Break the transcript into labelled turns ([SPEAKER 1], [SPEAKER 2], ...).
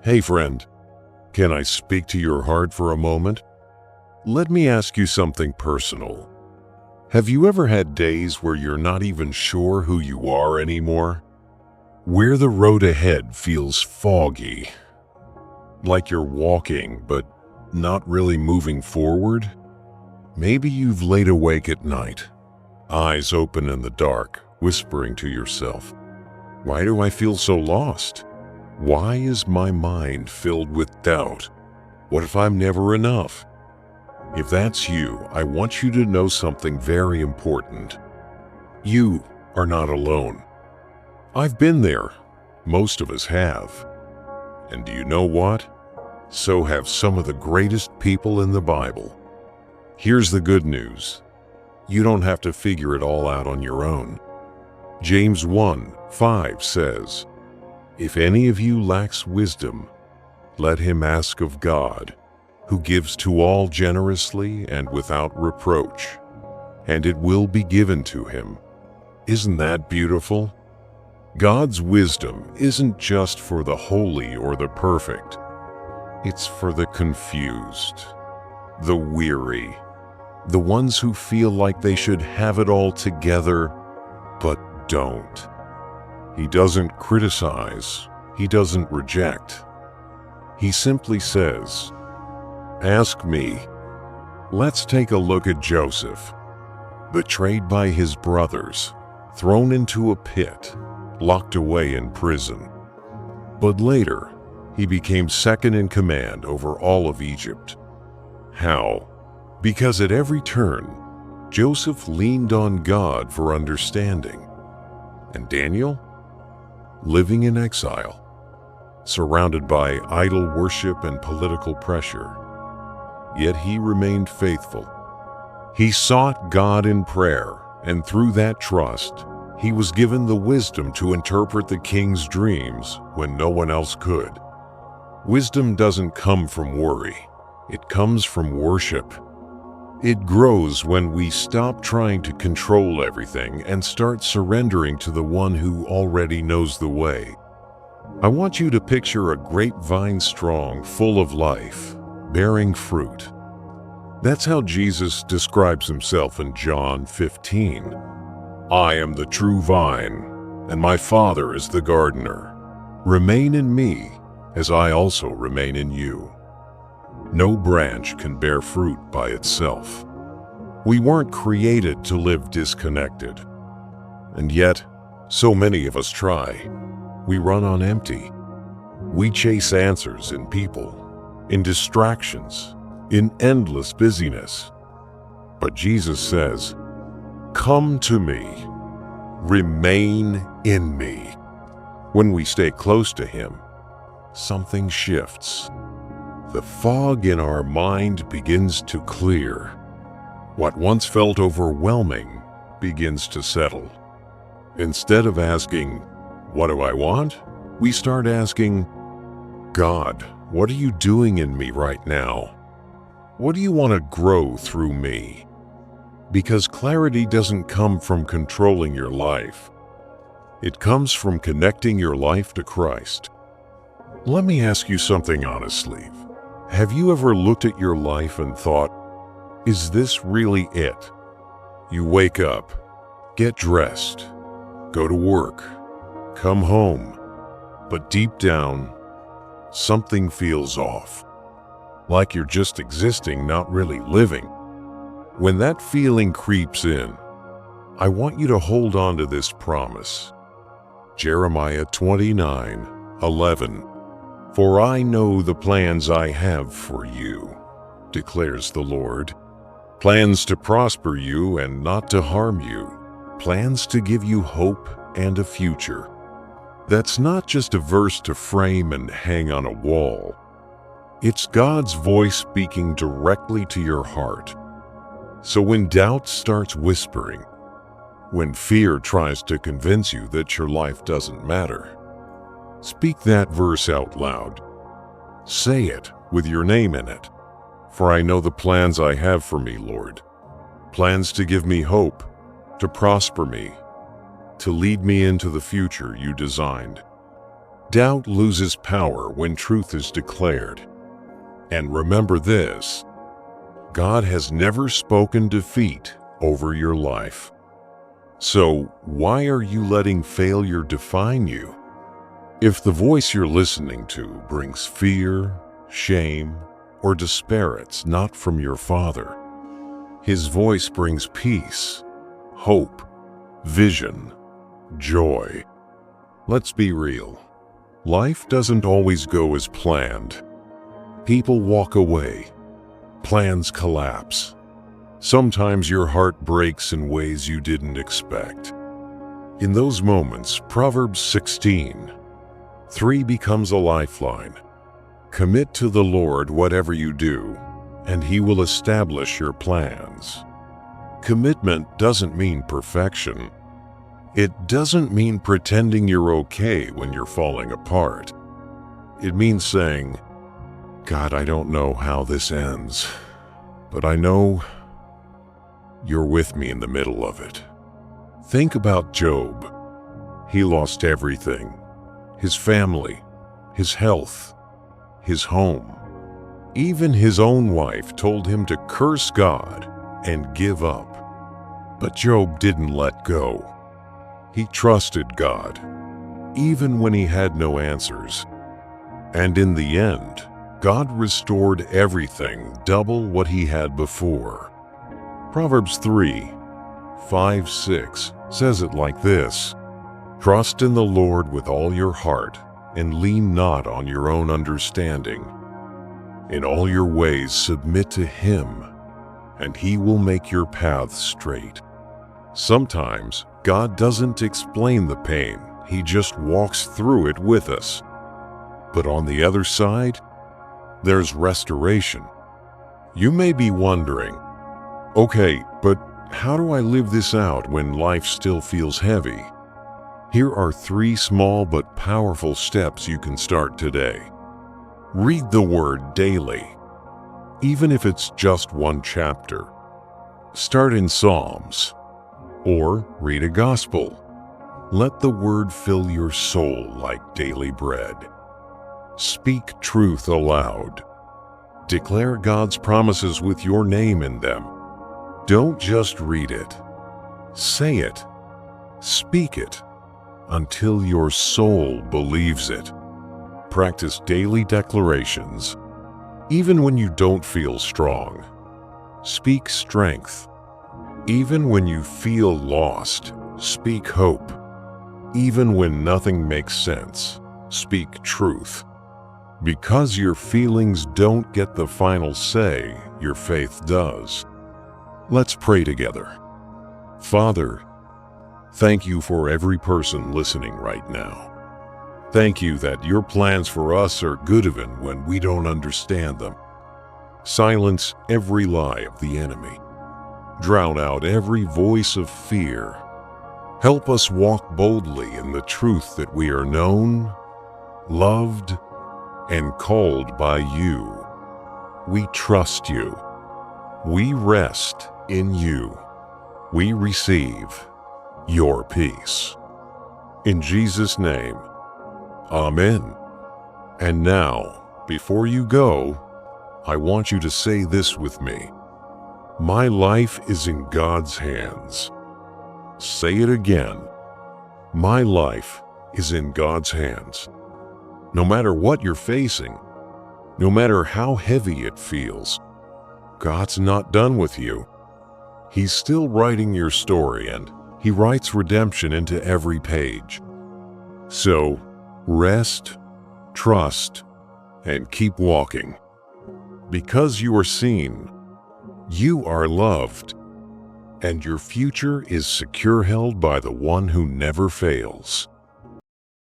[SPEAKER 1] Hey friend, can I speak to your heart for a moment? Let me ask you something personal. Have you ever had days where you're not even sure who you are anymore? Where the road ahead feels foggy, like you're walking but not really moving forward? Maybe you've laid awake at night, eyes open in the dark, whispering to yourself, "Why do I feel so lost? Why is my mind filled with doubt? What if I'm never enough?" If that's you, I want you to know something very important. You are not alone. I've been there. Most of us have. And do you know what? So have some of the greatest people in the Bible. Here's the good news. You don't have to figure it all out on your own. James 1:5 says, "If any of you lacks wisdom, let him ask of God, who gives to all generously and without reproach, and it will be given to him." Isn't that beautiful? God's wisdom isn't just for the holy or the perfect. It's for the confused, the weary, the ones who feel like they should have it all together, but don't. He doesn't criticize. He doesn't reject. He simply says, "Ask me." Let's take a look at Joseph, betrayed by his brothers, thrown into a pit, locked away in prison. But later, he became second in command over all of Egypt. How? Because at every turn, Joseph leaned on God for understanding. And Daniel? Living in exile, surrounded by idol worship and political pressure. Yet he remained faithful. He sought God in prayer, and through that trust, he was given the wisdom to interpret the king's dreams when no one else could. Wisdom doesn't come from worry. It comes from worship. It grows when we stop trying to control everything and start surrendering to the one who already knows the way. I want you to picture a grapevine strong, full of life, bearing fruit. That's how Jesus describes himself in John 15. "I am the true vine, and my Father is the gardener. Remain in me, as I also remain in you." No branch can bear fruit by itself. We weren't created to live disconnected. And yet, so many of us try. We run on empty. We chase answers in people, in distractions, in endless busyness. But Jesus says, "Come to me. Remain in me." When we stay close to him, something shifts. The fog in our mind begins to clear. What once felt overwhelming begins to settle. Instead of asking, "What do I want?" we start asking, "God, what are you doing in me right now? What do you want to grow through me?" Because clarity doesn't come from controlling your life. It comes from connecting your life to Christ. Let me ask you something honestly. Have you ever looked at your life and thought, "Is this really it?" You wake up, get dressed, go to work, come home, but deep down, something feels off. Like you're just existing, not really living. When that feeling creeps in, I want you to hold on to this promise. Jeremiah 29:11. "For I know the plans I have for you, declares the Lord. Plans to prosper you and not to harm you. Plans to give you hope and a future." That's not just a verse to frame and hang on a wall. It's God's voice speaking directly to your heart. So when doubt starts whispering, when fear tries to convince you that your life doesn't matter, speak that verse out loud. Say it with your name in it. "For I know the plans I have for me, Lord. Plans to give me hope, to prosper me, to lead me into the future you designed." Doubt loses power when truth is declared. And remember this: God has never spoken defeat over your life. So why are you letting failure define you? If the voice you're listening to brings fear, shame, or despair, it's not from your Father. His voice brings peace, hope, vision, joy. Let's be real. Life doesn't always go as planned. People walk away. Plans collapse. Sometimes your heart breaks in ways you didn't expect. In those moments, Proverbs 16:3 becomes a lifeline. Commit to the Lord whatever you do, and He will establish your plans. Commitment doesn't mean perfection. It doesn't mean pretending you're okay when you're falling apart. It means saying, God, I don't know how this ends, but I know you're with me in the middle of it. Think about Job. He lost everything: his family, his health, his home. Even his own wife told him to curse God and give up. But Job didn't let go. He trusted God, even when he had no answers. And in the end, God restored everything, double what he had before. Proverbs 3:5-6 says it like this: Trust in the Lord with all your heart, and lean not on your own understanding. In all your ways submit to Him, and He will make your paths straight. Sometimes God doesn't explain the pain, He just walks through it with us. But on the other side, there's restoration. You may be wondering, okay, but how do I live this out when life still feels heavy? Here are 3 small but powerful steps you can start today. Read the Word daily, even if it's just 1 chapter. Start in Psalms, or read a gospel. Let the Word fill your soul like daily bread. Speak truth aloud. Declare God's promises with your name in them. Don't just read it. Say it. Speak it until your soul believes it. Practice daily declarations. Even when you don't feel strong, speak strength. Even when you feel lost, speak hope. Even when nothing makes sense, speak truth. Because your feelings don't get the final say, your faith does. Let's pray together. Father, thank you for every person listening right now. Thank you that your plans for us are good even when we don't understand them. Silence every lie of the enemy. Drown out every voice of fear. Help us walk boldly in the truth that we are known, loved, and called by you. We trust you. We rest in you. We receive your peace. In Jesus' name, Amen. And now, before you go, I want you to say this with me. My life is in God's hands. Say it again. My life is in God's hands. No matter what you're facing, no matter how heavy it feels, God's not done with you. He's still writing your story, and He writes redemption into every page. So, rest, trust, and keep walking. Because you are seen, you are loved, and your future is secure held by the one who never fails.